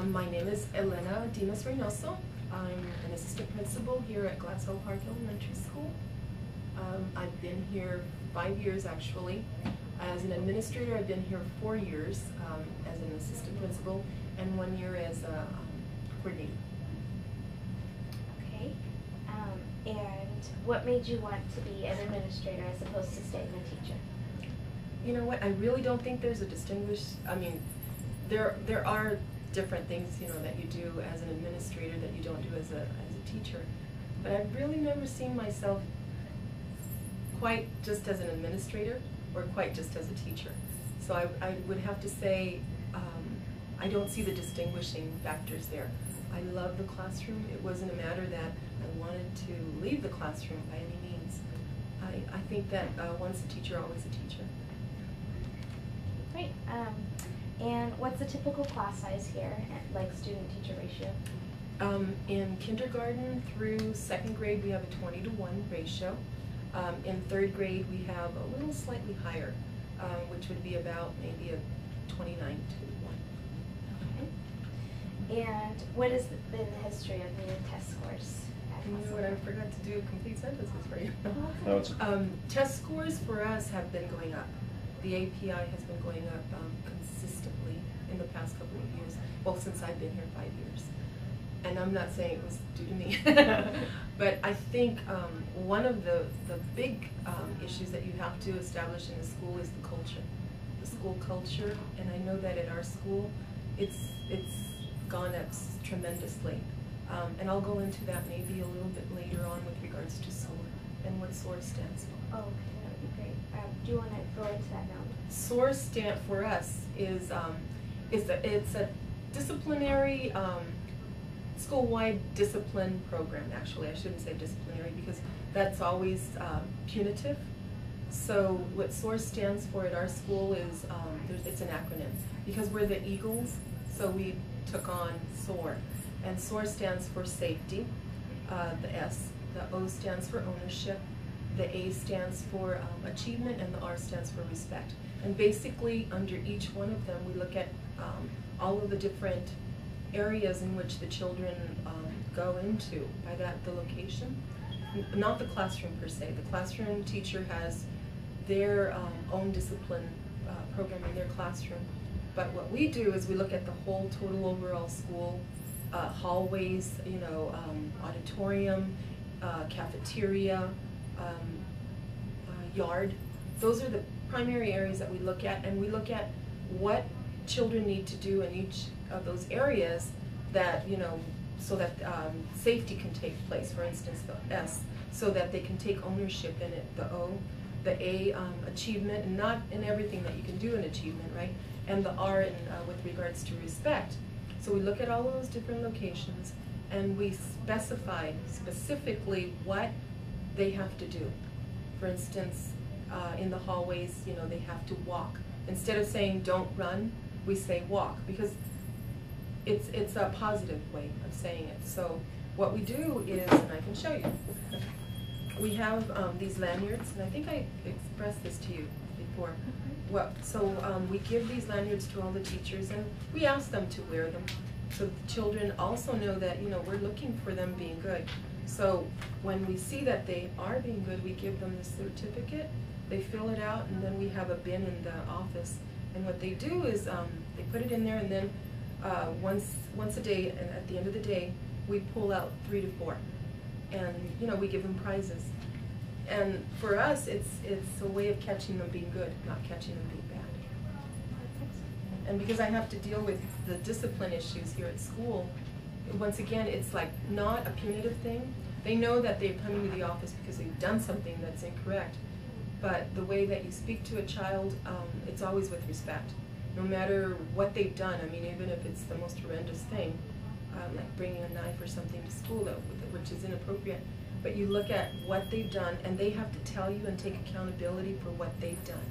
My name is Elena Dimas Reynoso. I'm an assistant principal here at Glassell Park Elementary School. I've been here 5 years actually. As an administrator, I've been here 4 years as an assistant principal and 1 year as a coordinator. Okay. And what made you want to be an administrator as opposed to staying a teacher? You know what? I really don't think there's a there are different things, you know, that you do as an administrator that you don't do as a teacher. But I've really never seen myself quite just as an administrator or quite just as a teacher. So I would have to say I don't see the distinguishing factors there. I love the classroom. It wasn't a matter that I wanted to leave the classroom by any means. I think that once a teacher, always a teacher. Great. And what's the typical class size here, like student-teacher ratio? In kindergarten through 2nd grade, we have a 20-to-1 ratio. In 3rd grade, we have a little slightly higher, which would be about maybe a 29-to-1. Okay. And what has been the history of the test scores? You know what? I forgot to do complete sentences for you. No, it's Test scores for us have been going up. The API has been going up consistently in the past couple of years. Well, since I've been here 5 years. And I'm not saying it was due to me. But I think one of the big issues that you have to establish in the school is the culture. The school culture. And I know that at our school, it's gone up tremendously. And I'll go into that maybe a little bit later on with regards to SOAR and what SOAR stands for. Oh, okay, that would be great. Do you want to go into that now? SOAR stand for us is it's a disciplinary school-wide discipline program. Actually, I shouldn't say disciplinary because that's always punitive. So what SOAR stands for at our school is it's an acronym because we're the Eagles. So we took on SOAR, and SOAR stands for safety. The S, the O stands for ownership. The A stands for achievement, and the R stands for respect. And basically, under each one of them, we look at all of the different areas in which the children go into. By that, the location, not the classroom per se. The classroom teacher has their own discipline program in their classroom. But what we do is we look at the whole total overall school, hallways, you know, auditorium, cafeteria, yard. Those are the primary areas that we look at, and we look at what children need to do in each of those areas that, you know, so that safety can take place. For instance, the S, so that they can take ownership in it. The O, the A, achievement, and not in everything that you can do in achievement, right? And the R with regards to respect. So we look at all of those different locations, and we specify specifically what they have to do. For instance, in the hallways, you know, they have to walk. Instead of saying don't run, we say walk, because it's a positive way of saying it. So what we do is, and I can show you, we have these lanyards, and I think I expressed this to you before. We give these lanyards to all the teachers, and we ask them to wear them, so the children also know that, you know, we're looking for them being good. So when we see that they are being good, we give them the certificate, they fill it out, and then we have a bin in the office. And what they do is they put it in there, and then once a day, and at the end of the day, we pull out 3 to 4. And, you know, we give them prizes. And for us, it's a way of catching them being good, not catching them being bad. And because I have to deal with the discipline issues here at school, once again, it's like not a punitive thing. They know that they're coming to the office because they've done something that's incorrect. But the way that you speak to a child, it's always with respect. No matter what they've done, I mean, even if it's the most horrendous thing, like bringing a knife or something to school, which is inappropriate, but you look at what they've done, and they have to tell you and take accountability for what they've done.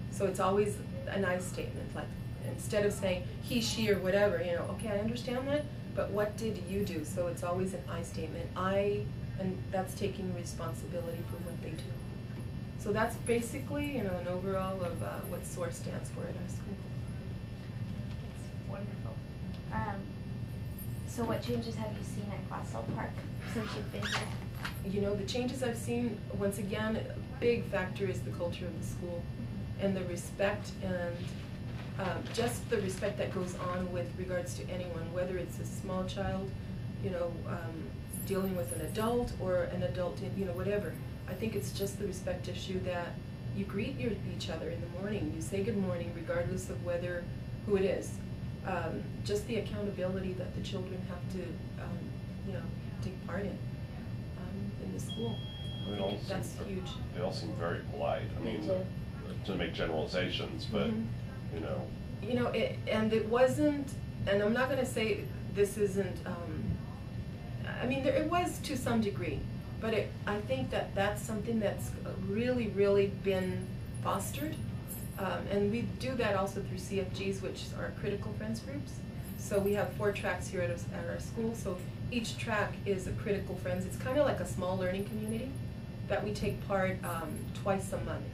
So it's always a nice statement, like instead of saying he, she, or whatever, you know, okay, I understand that, but what did you do? So it's always an I statement. And that's taking responsibility for what they do. So that's basically, you know, an overall of what SOAR stands for at our school. That's wonderful. So what changes have you seen at Glassell Park since you've been here? You know, the changes I've seen, once again, a big factor is the culture of the school and the respect and just the respect that goes on with regards to anyone, whether it's a small child, you know, dealing with an adult or an adult, you know, whatever. I think it's just the respect issue that you greet each other in the morning. You say good morning regardless of who it is. Just the accountability that the children have to, you know, take part in the school. That's huge. They all seem very polite. I mean, to make generalizations, but you know. You know, and it wasn't, and I'm not going to say this isn't. I mean, it was to some degree, but I think that's something that's really, really been fostered. And we do that also through CFGs, which are critical friends groups. So we have 4 tracks here at our school. So each track is a critical friends. It's kind of like a small learning community that we take part twice a month.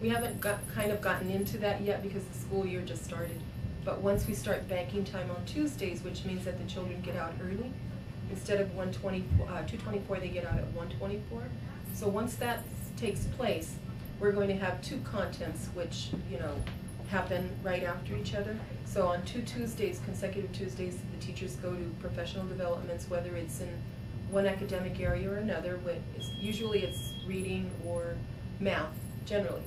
We haven't gotten into that yet because the school year just started. But once we start banking time on Tuesdays, which means that the children get out early, instead of 2:24, they get out at 1:24. So once that takes place, we're going to have 2 contents which, you know, happen right after each other. So on 2 Tuesdays, consecutive Tuesdays, the teachers go to professional developments, whether it's in one academic area or another. Usually it's reading or math, generally.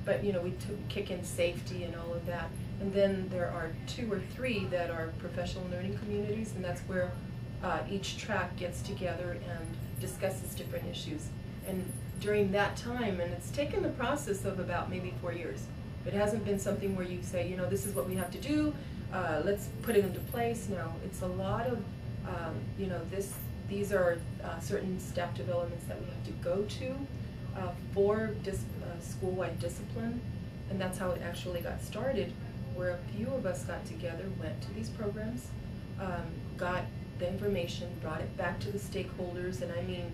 But, you know, we kick in safety and all of that. And then there are 2 or 3 that are professional learning communities, and that's where each track gets together and discusses different issues. And during that time, and it's taken the process of about maybe 4 years. It hasn't been something where you say, you know, this is what we have to do, let's put it into place. No, it's a lot of, you know, these are certain staff developments that we have to go to for school-wide discipline, and that's how it actually got started, where a few of us got together, went to these programs, got the information, brought it back to the stakeholders, and I mean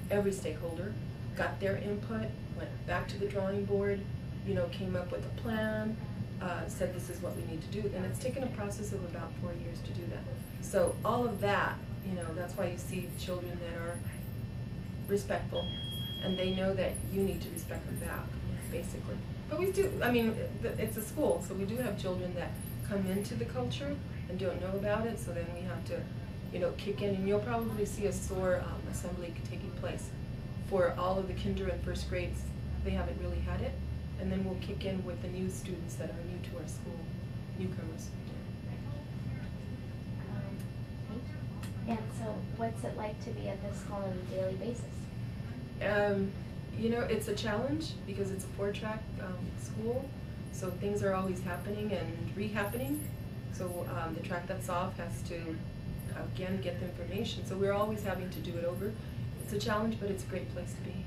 every stakeholder, got their input, went back to the drawing board, you know, came up with a plan, said this is what we need to do, and it's taken a process of about 4 years to do that. So all of that, you know, that's why you see children that are respectful, and they know that you need to respect them back, basically. But we do, I mean, it's a school, so we do have children that come into the culture and don't know about it, so then we have to, you know, kick in, and you'll probably see a SOAR assembly taking place. For all of the kinder and first grades, they haven't really had it, and then we'll kick in with the new students that are new to our school, newcomers. And so what's it like to be at this school on a daily basis? You know, it's a challenge because it's a 4-track school, so things are always happening and re-happening. So the track that's off has to, again, get the information. So we're always having to do it over. It's a challenge, but it's a great place to be.